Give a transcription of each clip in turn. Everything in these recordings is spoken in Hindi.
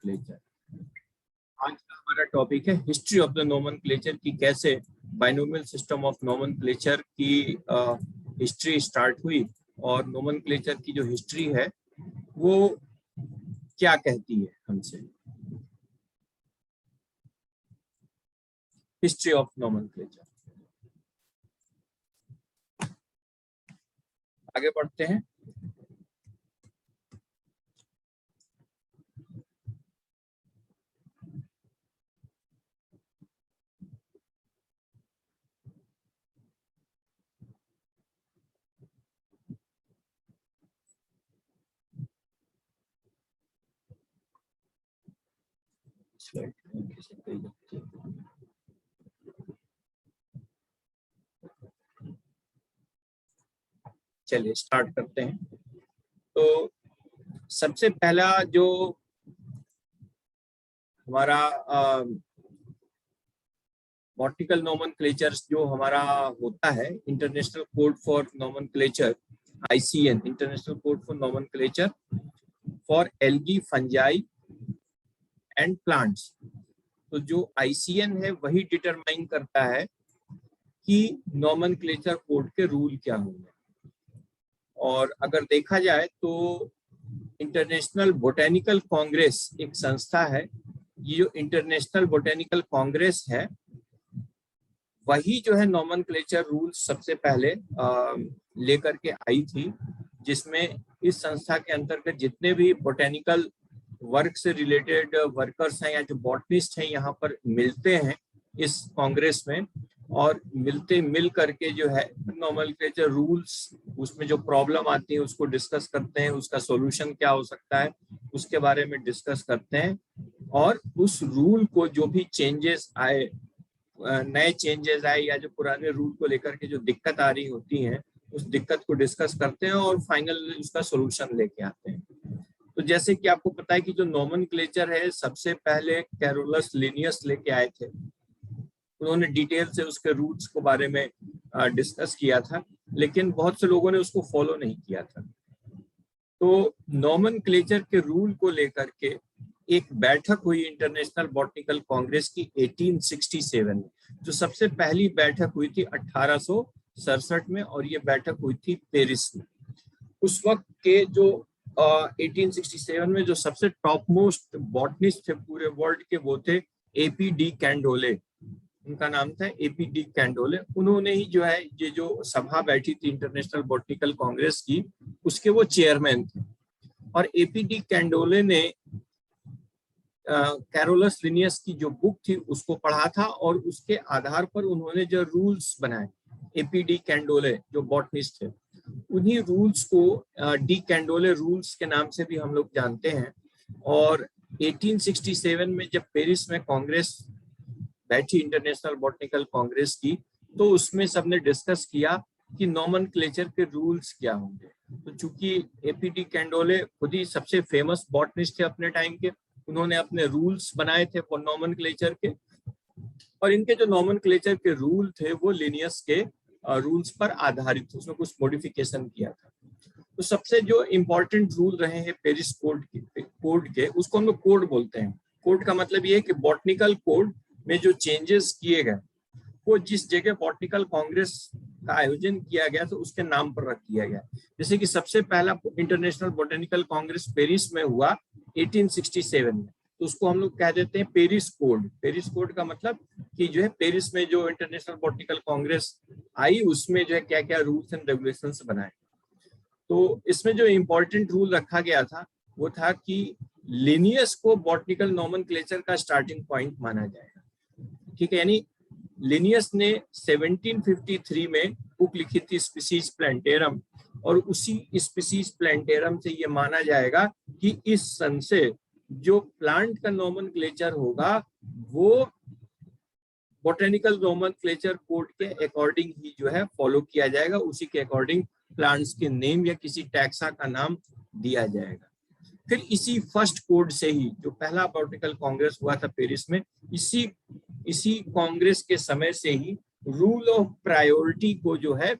नोमेनक्लेचर। आज का हमारा टॉपिक है हिस्ट्री ऑफ द नोमेनक्लेचर, की कैसे बाइनोमियल सिस्टम ऑफ नोमेनक्लेचर की हिस्ट्री स्टार्ट हुई और नोमेनक्लेचर की जो हिस्ट्री है वो क्या कहती है हमसे। हिस्ट्री ऑफ नोमेनक्लेचर, आगे बढ़ते हैं। चलिए स्टार्ट करते हैं। तो सबसे पहला जो हमारा बॉटनिकल नोमेनक्लेचर जो हमारा होता है, international code for nomenclature, ICN, international code for nomenclature for algae, fungi and plants. तो जो ICN है वही डिटरमाइन करता है कि नोमेनक्लेचर कोड के रूल क्या होंगे। और अगर देखा जाए तो इंटरनेशनल बोटेनिकल कांग्रेस एक संस्था है। ये जो इंटरनेशनल बोटेनिकल कांग्रेस है वही जो है नोमेनक्लेचर रूल्स सबसे पहले लेकर के आई थी, जिसमें इस संस्था के अंतर्गत जितने भी बोटेनिकल वर्क से रिलेटेड वर्कर्स हैं या जो बॉटनिस्ट हैं यहाँ पर मिलते हैं इस कांग्रेस में, और मिल करके जो है नोमेनक्लेचर रूल्स, उसमें जो प्रॉब्लम आती है उसको डिस्कस करते हैं, उसका सॉल्यूशन क्या हो सकता है उसके बारे में डिस्कस करते हैं। और उस रूल को जो भी चेंजेस आए, नए चेंजेस आए या जो पुराने रूल को लेकर के जो दिक्कत आ रही होती है उस दिक्कत को डिस्कस करते हैं और फाइनल उसका सॉल्यूशन लेके आते हैं। तो जैसे कि आपको पता है कि जो नोमेनक्लेचर है सबसे पहले कैरोलस लिनियस लेके आए थे। उन्होंने डिटेल से उसके रूट्स के बारे में डिस्कस किया था, लेकिन बहुत से लोगों ने उसको फॉलो नहीं किया था। तो नोमेनक्लेचर के रूल को लेकर के एक बैठक हुई इंटरनेशनल बॉटनिकल कांग्रेस की 1867 में। जो सबसे पहली बैठक हुई थी 1867 में, और ये बैठक हुई थी पेरिस में। उस वक्त के जो 1867 में जो सबसे टॉप मोस्ट बॉटनिस्ट थे पूरे वर्ल्ड के, वो थे APD कैंडोले। उनका नाम था APD कैंडोले। उन्होंने ही जो है ये जो सभा बैठी थी इंटरनेशनल बॉटनिकल कांग्रेस की, उसके वो चेयरमैन थे। और APD कैंडोले ने कैरोलस लिनियस की जो बुक थी उसको पढ़ा था और उसके आधार पर उन्होंने जो रूल्स बनाए, APD कैंडोले जो बॉटनिस्ट थे, उन्हीं रूल्स को डी कैंडोले रूल्स के नाम से भी हम लोग जानते हैं। और 1867 में जब पेरिस में कांग्रेस बैठी इंटरनेशनल बॉटनिकल कांग्रेस की, तो उसमें सबने डिस्कस किया कि नोमेनक्लेचर के रूल्स क्या होंगे। तो चूंकि APD कैंडोले खुद ही सबसे फेमस बॉटनिस्ट थे अपने टाइम के, उन्होंने अपने रूल्स बनाए थे फॉर नोमेनक्लेचर के, और इनके जो नोमेनक्लेचर के रूल थे वो लिनियस के रूल्स पर आधारित थे, उसमें कुछ मॉडिफिकेशन किया था। तो सबसे जो इम्पोर्टेंट रूल रहे हैं पेरिस कोड के, उसको हम लोग कोड बोलते हैं। कोड का मतलब ये है कि बॉटनिकल कोड में जो चेंजेस किए गए वो जिस जगह बॉटनिकल कांग्रेस का आयोजन किया गया तो उसके नाम पर रख दिया गया। जैसे कि सबसे पहला इंटरनेशनल बॉटनिकल कांग्रेस पेरिस में हुआ 1867 में, तो उसको हम लोग कह देते हैं पेरिस कोड। पेरिस कोड का मतलब कि जो है पेरिस में जो इंटरनेशनल बॉटनिकल कांग्रेस आई उसमें जो है क्या क्या रूल्स एंड रेगुलेशंस बनाए। तो इसमें जो इम्पोर्टेंट रूल रखा गया था वो था कि लिनियस को बॉटनिकल नोमेनक्लेचर का स्टार्टिंग पॉइंट माना जाएगा। ठीक है, यानी लिनियस ने 1753 में बुक लिखी थी स्पीसीज प्लांटेरम, और उसी स्पीसीज प्लांटेरम से ये माना जाएगा कि इस सन से जो प्लांट का नोमेनक्लेचर होगा वो बोटेनिकल नोमेनक्लेचर कोड के अकॉर्डिंग ही जो है फॉलो किया जाएगा, उसी के अकॉर्डिंग प्लांट्स के नेम या किसी टैक्सा का नाम दिया जाएगा। फिर इसी फर्स्ट कोड से ही जो पहला बॉटनिकल कांग्रेस हुआ था पेरिस में, इसी कांग्रेस के समय से ही रूल ऑफ प्रायोरिटी को जो है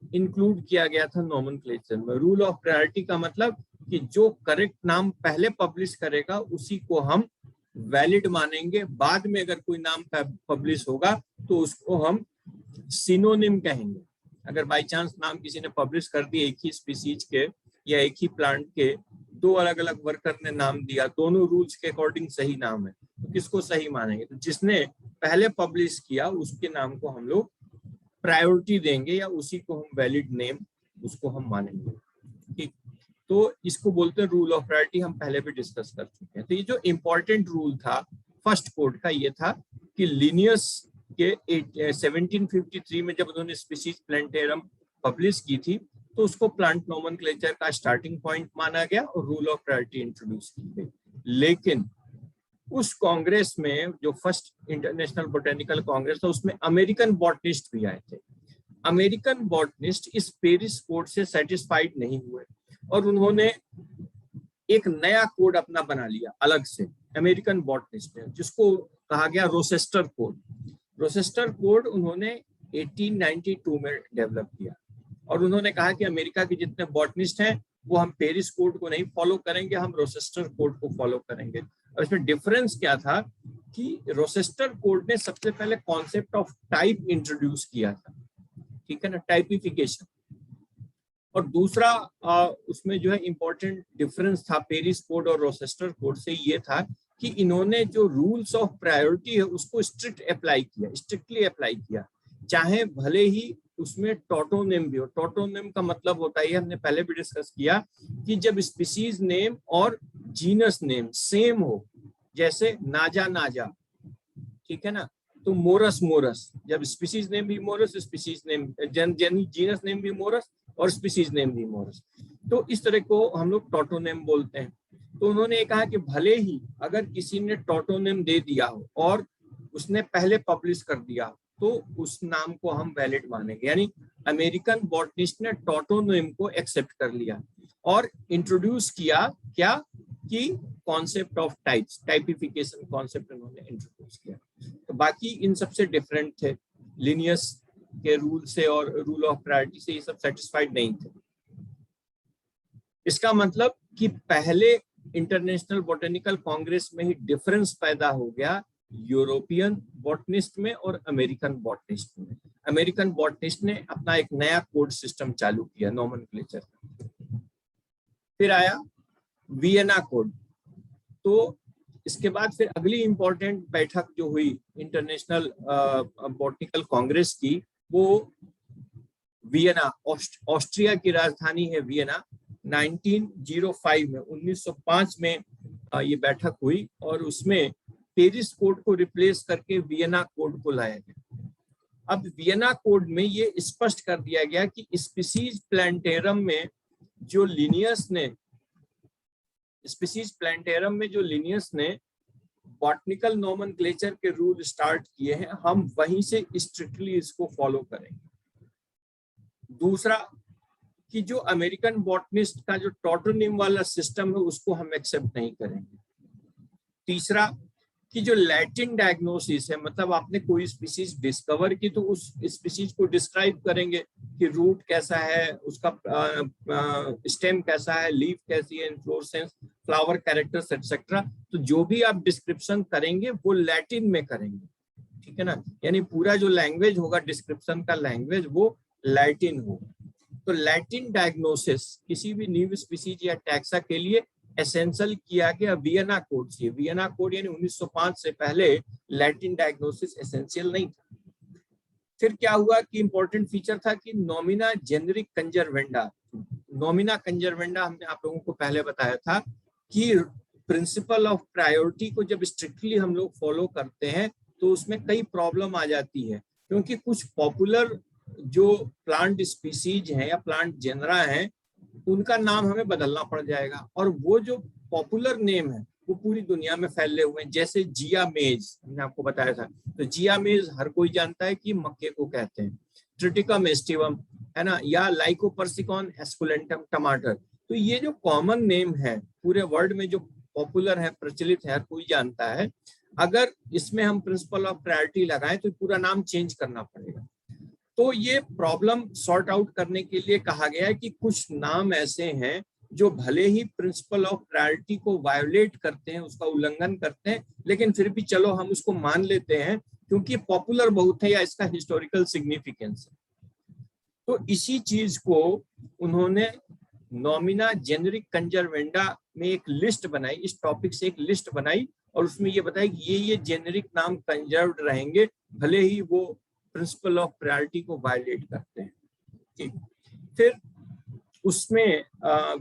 इंक्लूड किया गया था नोमेनक्लेचर में। रूल ऑफ प्रायोरिटी का मतलब कि जो करेक्ट नाम पहले पब्लिश करेगा उसी को हम वैलिड मानेंगे, बाद में अगर कोई नाम पब्लिश होगा तो उसको हम सिनोनिम कहेंगे। अगर बाय चांस नाम किसी ने पब्लिश कर दिया एक ही स्पीसीज के या एक ही प्लांट के, दो अलग अलग वर्कर ने नाम दिया, दोनों रूल्स के अकॉर्डिंग सही नाम है, तो किसको सही मानेंगे? तो जिसने पहले पब्लिश किया उसके नाम को हम लोग प्रायोरिटी देंगे या उसी को हम वैलिड नेम उसको हम मानेंगे। ठीक, तो इसको बोलते हैं रूल ऑफ प्रायोरिटी, हम पहले भी डिस्कस कर चुके हैं। तो ये जो इंपॉर्टेंट रूल था फर्स्ट कोड का ये था कि लिनियस के 1753 में जब उन्होंने स्पीशीज प्लांटेरम पब्लिश की थी तो उसको प्लांट नोमेनक्लेचर का स्टार्टिंग पॉइंट माना गया और रूल ऑफ प्रायोरिटी इंट्रोड्यूस की गई। लेकिन उस कांग्रेस में जो फर्स्ट इंटरनेशनल बोटेनिकल कांग्रेस था उसमें अमेरिकन बॉटनिस्ट भी आए थे। अमेरिकन बॉटनिस्ट इस पेरिस कोड से सेटिस्फाइड नहीं हुए और उन्होंने एक नया कोड अपना बना लिया अलग से, अमेरिकन बॉटनिस्ट ने, जिसको कहा गया रोसेस्टर कोड। रोसेस्टर कोड उन्होंने 1892 में डेवलप किया और उन्होंने कहा कि अमेरिका के जितने बॉटनिस्ट हैं वो हम पेरिस कोड को नहीं फॉलो करेंगे, हम रोसेस्टर कोड को फॉलो करेंगे। और इसमें डिफरेंस क्या था कि रोसेस्टर कोड ने सबसे पहले कॉन्सेप्ट ऑफ टाइप इंट्रोड्यूस किया था, ठीक है ना, टाइपिफिकेशन। और दूसरा उसमें जो है इंपॉर्टेंट डिफरेंस था पेरिस कोड और रोसेस्टर कोड से ये था कि इन्होंने जो रूल्स ऑफ प्रायोरिटी है उसको स्ट्रिक्टली अप्लाई किया, चाहे भले ही उसमें टोटोनेम भी हो। टोटोनेम का मतलब होता है, हमने पहले भी डिस्कस किया, कि जब स्पीशीज नेम और जीनस नेम सेम हो, जैसे नाजा नाजा, ठीक है ना, तो मोरस मोरस, जब स्पीशीज नेम भी Morris, species name genus name भी मोरस और स्पीशीज नेम भी मोरस, तो इस तरह को हम लोग टोटोनेम बोलते हैं। तो उन्होंने कहा कि भले ही अगर किसी ने टोटोनेम दे दिया हो और उसने पहले पब्लिश कर दिया तो उस नाम को हम वैलिड मानेंगे। यानी अमेरिकन बॉटनिस्ट ने टोटोनेम को एक्सेप्ट कर लिया और इंट्रोड्यूस किया क्या कि concept of types, typification concept उन्होंने इंट्रोड्यूस किया। तो बाकी इन सबसे डिफरेंट थे, लिनियस के रूल से और रूल ऑफ प्रायोरिटी से ये सब सेटिस्फाइड नहीं थे। इसका मतलब कि पहले इंटरनेशनल बोटेनिकल कांग्रेस में ही डिफरेंस पैदा हो गया यूरोपियन बॉटनिस्ट में और अमेरिकन बॉटनिस्ट में। अमेरिकन बॉटनिस्ट ने अपना एक नया कोड सिस्टम चालू किया नोमेनक्लेचर। फिर आया वियना कोड। तो इसके बाद फिर अगली इंपॉर्टेंट बैठक जो हुई इंटरनेशनल बॉटनिकल कांग्रेस की, वो वियना, ऑस्ट्रिया की राजधानी है वियना। 1905 में 1905 में ये बैठक हुई और उसमें पेरिस कोड को रिप्लेस करके वियना कोड को लाया गया। अब वियना कोड में ये स्पष्ट कर दिया गया कि स्पीशीज प्लांटेरम में जो लिनियस ने बॉटनिकल नोमेनक्लेचर के रूल स्टार्ट किए हैं, हम वहीं से स्ट्रिक्टली इसको फॉलो करेंगे। दूसरा कि जो अमेरिकन बॉटनिस्ट का जो टोटोनिम वाला सिस्टम है उसको हम एक्सेप्ट नहीं करेंगे। तीसरा कि जो लैटिन डायग्नोसिस है, मतलब आपने कोई स्पीशीज डिस्कवर की तो उस स्पीशीज को डिस्क्राइब करेंगे कि रूट कैसा है, उसका स्टेम कैसा है, लीफ कैसी है, इन्फ्लोरेसेंस, फ्लावर कैरेक्टर्स एक्सेट्रा। तो जो भी आप डिस्क्रिप्शन करेंगे वो लैटिन में करेंगे, ठीक है ना, यानी पूरा जो लैंग्वेज होगा डिस्क्रिप्शन का लैंग्वेज वो लैटिन होगा। तो लैटिन डायग्नोसिस किसी भी न्यू स्पीशीज या टैक्सा के लिए एसेंशियल किया गया वियना कोड से। वियना कोड यानी 1905 से पहले लैटिन डायग्नोसिस एसेंशियल नहीं था। फिर क्या हुआ कि इंपॉर्टेंट फीचर था कि नॉमिना जेनेरिक कंजरवेंडा। नॉमिना कंजरवेंडा हमने आप लोगों को पहले बताया था कि प्रिंसिपल ऑफ प्रायोरिटी को जब स्ट्रिक्टली हम लोग फॉलो करते हैं तो उसमें कई प्रॉब्लम आ जाती है, क्योंकि कुछ पॉपुलर जो प्लांट स्पीसीज हैं या प्लांट जेनरा हैं उनका नाम हमें बदलना पड़ जाएगा, और वो जो पॉपुलर नेम है वो पूरी दुनिया में फैले हुए हैं। जैसे जिया मेज हमने आपको बताया था, तो जिया मेज हर कोई जानता है कि मक्के को कहते हैं, ट्रिटिकम एस्टिवम है ना, या लाइकोपर्सिकॉन एस्कुलेंटम टमाटर। तो ये जो कॉमन नेम है पूरे वर्ल्ड में जो पॉपुलर है, प्रचलित है, हर कोई जानता है, अगर इसमें हम प्रिंसिपल ऑफ प्रायोरिटी लगाएं तो पूरा नाम चेंज करना पड़ेगा। तो ये प्रॉब्लम सॉर्ट आउट करने के लिए कहा गया है कि कुछ नाम ऐसे हैं जो भले ही प्रिंसिपल ऑफ प्रायोरिटी को वायोलेट करते हैं, उसका उल्लंघन करते हैं, लेकिन फिर भी चलो हम उसको मान लेते हैं क्योंकि पॉपुलर बहुत है या इसका हिस्टोरिकल सिग्निफिकेंस है। तो इसी चीज को उन्होंने नॉमिना जेनेरिक कंजरवेंडा में एक लिस्ट बनाई, इस टॉपिक से एक लिस्ट बनाई और उसमें ये बताया कि ये जेनेरिक नाम कंजर्व्ड रहेंगे भले ही वो प्रिंसिपल ऑफ प्रायोरिटी को वायलेट करते हैं। ठीक, फिर उसमें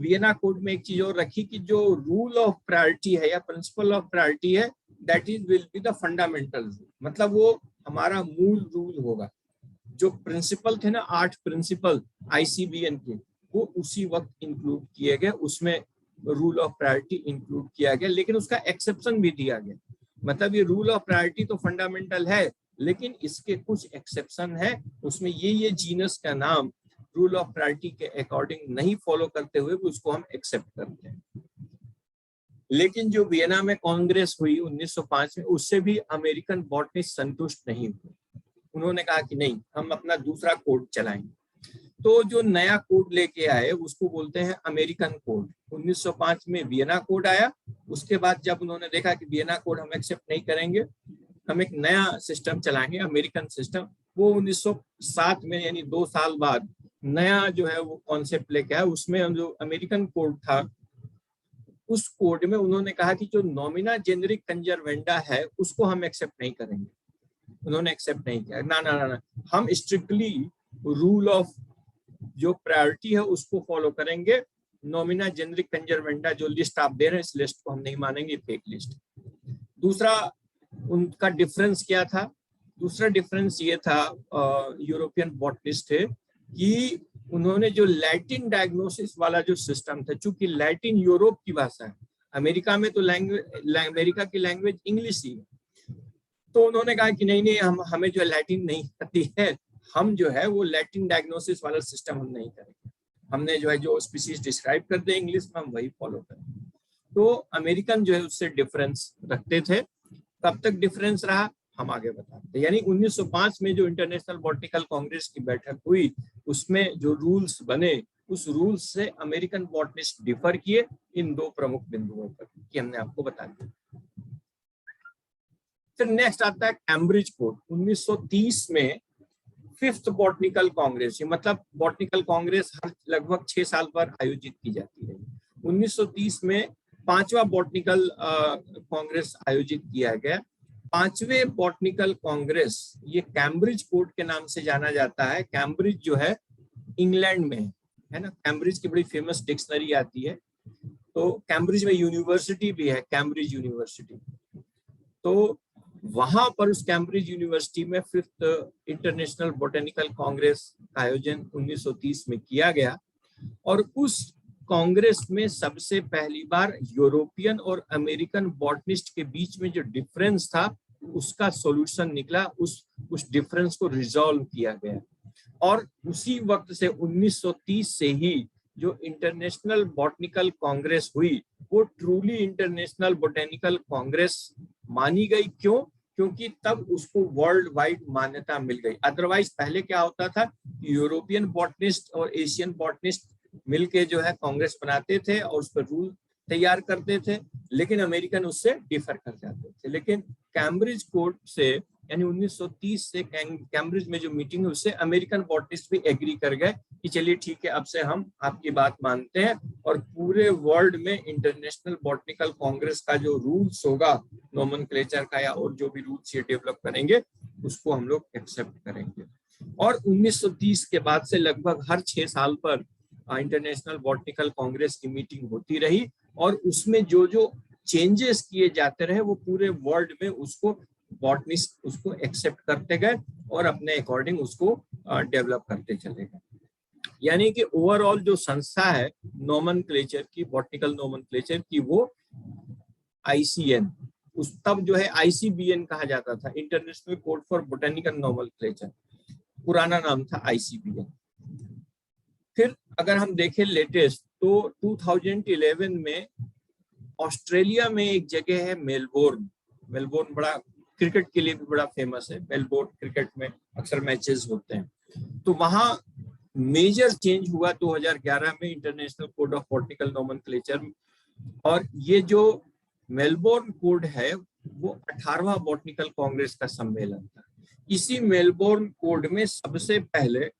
वियना कोड में एक चीज और रखी कि जो रूल ऑफ प्रायोरिटी है या प्रिंसिपल ऑफ प्रायोरिटी है, that is will be the fundamental rule, मतलब वो हमारा मूल रूल होगा। जो प्रिंसिपल थे ना 8 प्रिंसिपल आईसीबीएन के, वो उसी वक्त इंक्लूड किए गए, उसमें रूल ऑफ प्रायोरिटी इंक्लूड किया गया, लेकिन उसका एक्सेप्शन भी दिया गया। मतलब ये रूल ऑफ प्रायोरिटी तो फंडामेंटल है, लेकिन इसके कुछ एक्सेप्शन है, उसमें ये जीनस का नाम रूल ऑफ प्रायोरिटी के अकॉर्डिंग नहीं फॉलो करते हुए उसको हम एक्सेप्ट करते हैं। लेकिन जो वियना में कांग्रेस हुई 1905 में, उससे भी अमेरिकन बॉटनिस्ट संतुष्ट नहीं हुए। उन्होंने कहा कि नहीं, हम अपना दूसरा कोड चलाएंगे। तो जो नया कोड लेके आए उसको बोलते हैं अमेरिकन कोड। 1905 में वियना कोड आया, उसके बाद जब उन्होंने देखा कि वियना कोड हम एक्सेप्ट नहीं करेंगे, हम एक नया सिस्टम चलाएंगे, अमेरिकन सिस्टम, वो 1907 में यानी 2 साल बाद नया जो है वो कॉन्सेप्ट लेके आया। उसमें हम जो अमेरिकन कोड था, उस कोड में उन्होंने कहा कि जो नॉमिना जेनेरिक कंजरवेंडा है उसको हम एक्सेप्ट नहीं करेंगे। उन्होंने एक्सेप्ट नहीं किया, ना ना ना, ना। हम स्ट्रिक्टली रूल ऑफ जो प्रायोरिटी है उसको फॉलो करेंगे। नॉमिना जेनेरिक कंजरवेंडा जो लिस्ट आप दे रहे हैं, इस लिस्ट को हम नहीं मानेंगे, फेक लिस्ट। दूसरा उनका डिफरेंस क्या था? दूसरा डिफरेंस ये था, यूरोपियन बॉटनिस्ट थे, कि उन्होंने जो लैटिन डायग्नोसिस वाला जो सिस्टम था, चूंकि लैटिन यूरोप की भाषा है, अमेरिका में तो अमेरिका की लैंग्वेज इंग्लिश ही है, तो उन्होंने कहा कि नहीं नहीं, हमें जो लैटिन नहीं आती है, हम जो है वो लैटिन डायग्नोसिस वाला सिस्टम हम नहीं करेंगे, हमने जो है जो स्पीसीज डिस्क्राइब करते हैं इंग्लिश में हम वही फॉलो करेंगे। तो अमेरिकन जो है उससे डिफरेंस रखते थे। कब तक डिफरेंस रहा हम आगे बताते हैं। यानी 1905 में जो इंटरनेशनल बॉटनिकल कांग्रेस की बैठक हुई, उसमें जो रूल्स बने, उस रूल्स से अमेरिकन बॉटनिस्ट डिफर किए इन 2 प्रमुख बिंदुओं पर कि हमने आपको बता दिया। फिर नेक्स्ट आता है कैम्ब्रिज कोड। 1930 में 5th बॉटनिकल कांग्रेस, मतलब बॉटनिकल कांग्रेस हर लगभग 6 साल पर आयोजित की जाती है। 1930 में 5वां बॉटनिकल कांग्रेस आयोजित किया गया। 5वें बॉटनिकल कांग्रेस, ये कैम्ब्रिज कोड के नाम से जाना जाता है। कैम्ब्रिज जो है इंग्लैंड में है ना, कैम्ब्रिज की बड़ी फेमस डिक्शनरी आती है, तो कैम्ब्रिज में यूनिवर्सिटी भी है, कैम्ब्रिज यूनिवर्सिटी। तो वहां पर उस कैम्ब्रिज यूनिवर्सिटी में 5th इंटरनेशनल बॉटनिकल कांग्रेस का आयोजन 1930 में किया गया, और उस कांग्रेस में सबसे पहली बार यूरोपियन और अमेरिकन बॉटनिस्ट के बीच में जो डिफरेंस था उसका सॉल्यूशन निकला, उस डिफरेंस को रिजॉल्व किया गया। और उसी वक्त से 1930 से ही जो इंटरनेशनल बॉटनिकल कांग्रेस हुई वो ट्रूली इंटरनेशनल बॉटनिकल कांग्रेस मानी गई। क्यों? क्योंकि तब उसको वर्ल्ड वाइड मान्यता मिल गई। अदरवाइज पहले क्या होता था, यूरोपियन बॉटनिस्ट और एशियन बॉटनिस्ट मिलके जो है कांग्रेस बनाते थे और उस पर रूल तैयार करते थे, लेकिन अमेरिकन उससे डिफर कर जाते थे। लेकिन कैम्ब्रिज कोड से यानी 1930 से कैम्ब्रिज में जो मीटिंग है उससे अमेरिकन बॉटनिस्ट भी एग्री कर गए कि चलिए ठीक है, अब से हम आपकी बात मानते हैं और पूरे वर्ल्ड में इंटरनेशनल बॉटनिकल कांग्रेस का जो रूल्स होगा नोमेनक्लेचर का या और जो भी रूल्स ये डेवलप करेंगे उसको हम लोग एक्सेप्ट करेंगे। और 1930 के बाद से लगभग हर 6 साल पर इंटरनेशनल बॉटनिकल कांग्रेस की मीटिंग होती रही और उसमें जो जो चेंजेस किए जाते रहे वो पूरे वर्ल्ड में उसको बॉटनिस्ट उसको एक्सेप्ट करते गए और अपने अकॉर्डिंग उसको डेवलप करते चले गए। यानी कि ओवरऑल जो संस्था है नोमेनक्लेचर की, बॉटनिकल नोमेनक्लेचर की, वो आईसीएन, उस तब जो है आईसीबीएन कहा जाता था, international code for botanical nomenclature, पुराना नाम था आईसीबीएन। फिर अगर हम देखें लेटेस्ट तो 2011 में ऑस्ट्रेलिया में एक जगह है मेलबोर्न। मेलबोर्न बड़ा क्रिकेट के लिए भी बड़ा फेमस है, मेलबोर्न क्रिकेट में अक्सर मैचेस होते हैं। तो वहां मेजर चेंज हुआ 2011 में international code of botanical nomenclature. और ये जो मेलबोर्न कोड है वो 18वां बॉटनिकल कांग्रेस का सम्मेलन था। इसी मेलबोर्न कोड में सबसे पहले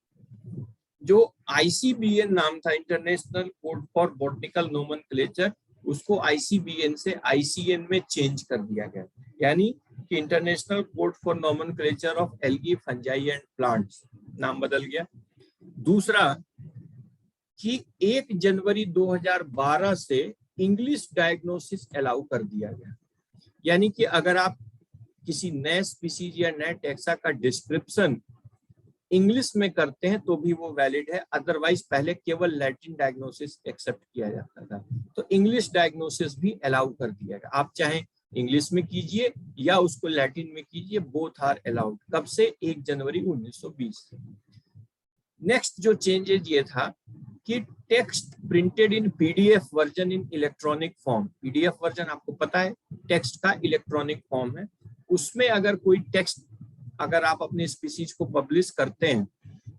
जो ICBN नाम था, international code for botanical nomenclature, उसको ICBN से ICN में चेंज कर दिया गया। यानी कि international code for nomenclature of algae, fungi and plants नाम बदल गया। दूसरा कि 1 जनवरी 2012 से इंग्लिश डायग्नोसिस अलाउ कर दिया गया। यानी कि अगर आप किसी नए स्पीसीज या नए टैक्सा का डिस्क्रिप्शन इंग्लिश में करते हैं तो भी वो वैलिड है, अदरवाइज पहले केवल लैटिन डायग्नोसिस एक्सेप्ट किया जाता था। तो इंग्लिश डायग्नोसिस भी अलाउ कर दिया गया। आप चाहे इंग्लिश में कीजिए या उसको लैटिन में कीजिए, बोथ आर अलाउड। कब से? 1 जनवरी 1920 से। नेक्स्ट जो चेंजेज ये था कि text printed in PDF version in electronic form. PDF version आपको पता है टेक्स्ट का इलेक्ट्रॉनिक फॉर्म है। उसमें अगर कोई टेक्स्ट अगर आप अपने स्पीसीज को पब्लिश करते हैं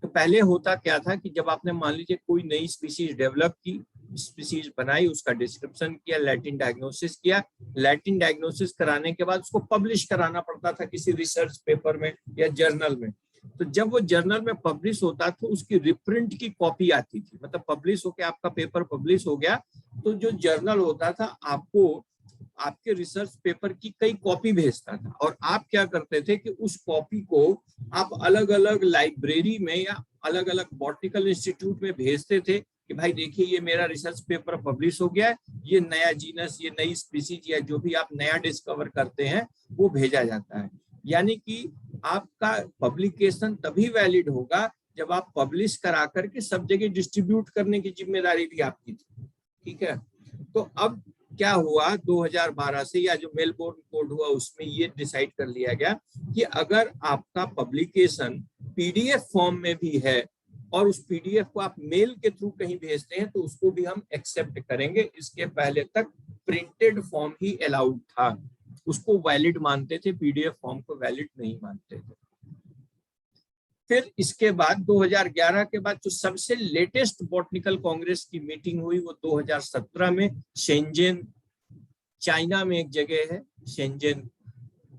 तो पहले होता क्या था कि जब आपने मान लीजिए कोई नई स्पीसीज डेवलप की, स्पीसीज बनाई, उसका डिस्क्रिप्शन किया, लैटिन डायग्नोसिस किया, लैटिन डायग्नोसिस कराने के बाद उसको पब्लिश कराना पड़ता था किसी रिसर्च पेपर में या जर्नल में। तो जब वो जर्नल में पब्लिश होता तो उसकी रिप्रिंट की कॉपी आती थी। मतलब पब्लिश होकर आपका पेपर पब्लिश हो गया तो जो जर्नल होता था आपको आपके रिसर्च पेपर की कई कॉपी भेजता था, और आप क्या करते थे कि उस कॉपी को आप अलग अलग लाइब्रेरी में या अलग अलग बॉटनिकल इंस्टीट्यूट में भेजते थे कि भाई देखिए ये मेरा रिसर्च पेपर पब्लिश हो गया है, ये नया जीनस, ये नई स्पीसीज या जो भी आप नया डिस्कवर करते हैं वो भेजा जाता है। यानी कि आपका पब्लिकेशन तभी वैलिड होगा जब आप पब्लिश करा करके सब जगह डिस्ट्रीब्यूट करने की जिम्मेदारी भी आपकी थी। ठीक है, तो अब क्या हुआ 2012 से, या जो मेलबोर्न कोड हुआ उसमें ये डिसाइड कर लिया गया कि अगर आपका पब्लिकेशन PDF फॉर्म में भी है और उस PDF को आप मेल के थ्रू कहीं भेजते हैं तो उसको भी हम एक्सेप्ट करेंगे। इसके पहले तक प्रिंटेड फॉर्म ही अलाउड था, उसको वैलिड मानते थे, PDF फॉर्म को वैलिड नहीं मानते थे। फिर इसके बाद 2011 के बाद जो सबसे लेटेस्ट बॉटनिकल कांग्रेस की मीटिंग हुई वो 2017 में शेंजेन, चाइना में एक जगह है शेंजेन,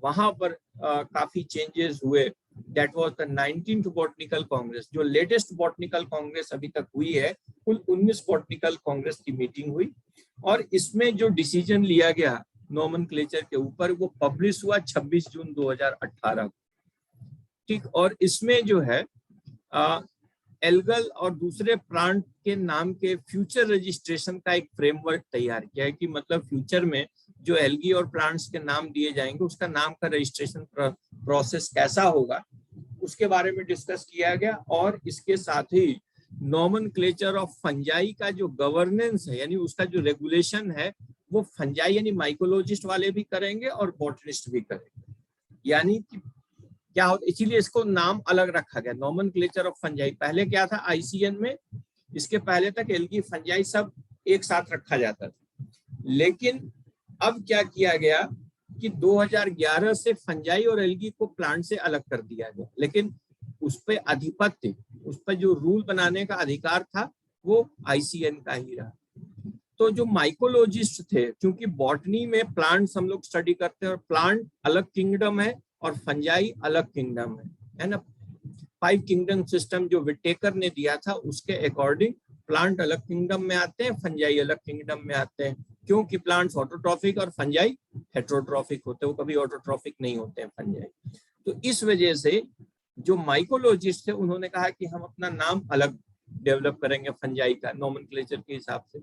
वहां पर काफी चेंजेस हुए। That was the 19th botanical Congress. जो लेटेस्ट बॉटनिकल कांग्रेस अभी तक हुई है, कुल 19 बॉटनिकल कांग्रेस की मीटिंग हुई और इसमें जो डिसीजन लिया गया नोमेनक्लेचर के ऊपर वो पब्लिश हुआ 26 जून 2018 को। ठीक, और इसमें जो है एल्गल और दूसरे प्लांट के नाम के फ्यूचर रजिस्ट्रेशन का एक फ्रेमवर्क तैयार किया है कि मतलब फ्यूचर में जो एल्गी और प्लांट्स के नाम दिए जाएंगे उसका नाम का रजिस्ट्रेशन प्रोसेस कैसा होगा उसके बारे में डिस्कस किया गया। और इसके साथ ही नोमेनक्लेचर ऑफ फंजाई का जो गवर्नेंस है यानी उसका जो रेगुलेशन है वो फंजाई यानी माइकोलॉजिस्ट वाले भी करेंगे और बॉटनिस्ट भी करेंगे। यानी कि क्या होता, इसीलिए इसको नाम अलग रखा गया नोमेनक्लेचर ऑफ फंजाई। पहले क्या था ICN में, इसके पहले तक एल्गी फंजाई सब एक साथ रखा जाता था। लेकिन अब क्या किया गया कि 2011 से फंजाई और एल्गी को प्लांट से अलग कर दिया गया, लेकिन उस पर आधिपत्य, उस पर जो रूल बनाने का अधिकार था वो ICN का ही रहा। तो जो माइकोलॉजिस्ट थे, क्योंकि बॉटनी में प्लांट्स हम लोग स्टडी करते हैं और प्लांट अलग किंगडम है और फंजाई अलग किंगडम है ना। 5 किंगडम सिस्टम जो विटेकर ने दिया था उसके अकॉर्डिंग प्लांट अलग किंगडम में आते हैं, फंजाई अलग किंगडम में आते हैं, क्योंकि प्लांट्स ऑटोट्रॉफिक और फंजाई हेटेरोट्रॉफिक होते हैं, वो कभी ऑटोट्रॉफिक नहीं होते हैं फंजाई। तो इस वजह से जो माइकोलॉजिस्ट थे उन्होंने कहा कि हम अपना नाम अलग डेवलप करेंगे फंजाई का नोमेनक्लेचर के हिसाब से।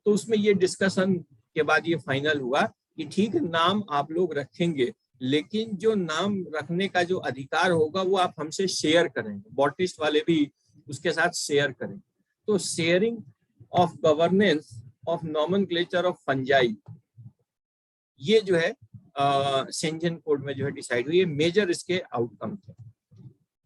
तो उसमें ये डिस्कशन के बाद ये फाइनल हुआ कि ठीक नाम आप लोग रखेंगे, लेकिन जो नाम रखने का जो अधिकार होगा वो आप हमसे शेयर करेंगे, बॉटनिस्ट वाले भी उसके साथ शेयर करेंगे। तो sharing of governance of nomenclature of fungi ये जो है शेंजन कोड में जो है डिसाइड हुई है, मेजर इसके आउटकम थे।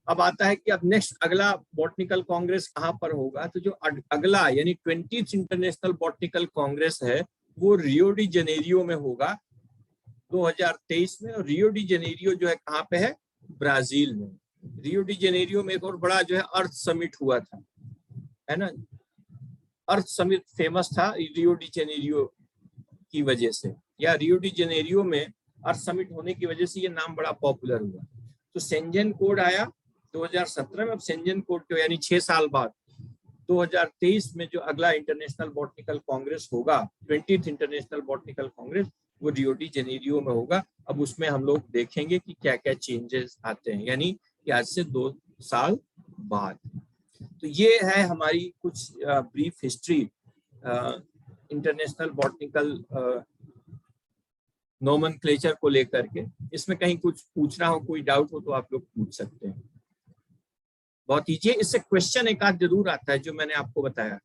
अब आता है कि अब नेक्स्ट अगला बॉटनिकल कांग्रेस कहाँ पर होगा। तो जो अगला यानी 20th इंटरनेशनल बॉटनिकल कांग्रेस है वो रियो डी जेनेरियो में होगा 2023 में। और रियो डी जेनेरियो जो है कहाँ पे है, ब्राजील में। रियो डी जेनेरियो में एक और बड़ा जो है अर्थ समिट हुआ था है ना, अर्थ समिट फेमस था रियो डी जेनेरियो की वजह से, या रियो डी जेनेरियो में अर्थ समिट होने की वजह से ये नाम बड़ा पॉपुलर हुआ। तो शेंजन कोड आया 2017 में। अब शेंजन कोड के यानी 6 साल बाद 2023 में जो अगला इंटरनेशनल बॉटनिकल कांग्रेस होगा, 20th इंटरनेशनल बॉटनिकल कांग्रेस, वो रियो डी जेनेरियो में होगा। अब उसमें हम लोग देखेंगे कि क्या क्या चेंजेस आते हैं, यानी कि आज से 2 साल बाद। तो ये है हमारी कुछ brief history international botanical nomenclature को लेकर के। इसमें कहीं कुछ पूछना हो, कोई डाउट हो तो आप लोग पूछ सकते हैं। बहुत ईजी। इससे क्वेश्चन एक आध जरूर आता है, जो मैंने आपको बताया।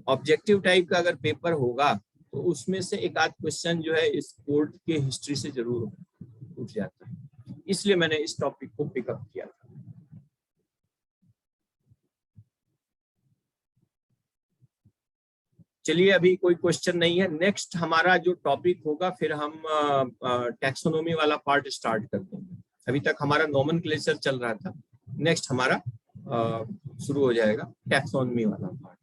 ऑब्जेक्टिव टाइप का अगर पेपर होगा तो उसमें से एक आध क्वेश्चन जो है इस कोड के हिस्ट्री से जरूर पूछ जाता है, इसलिए मैंने इस टॉपिक को पिकअप किया था। चलिए, अभी कोई क्वेश्चन नहीं है। नेक्स्ट हमारा जो टॉपिक होगा, फिर हम टैक्सोनॉमी वाला पार्ट स्टार्ट कर देंगे। अभी तक हमारा नोमेनक्लेचर चल रहा था, नेक्स्ट हमारा शुरू हो जाएगा टैक्सोनॉमी वाला पार्ट।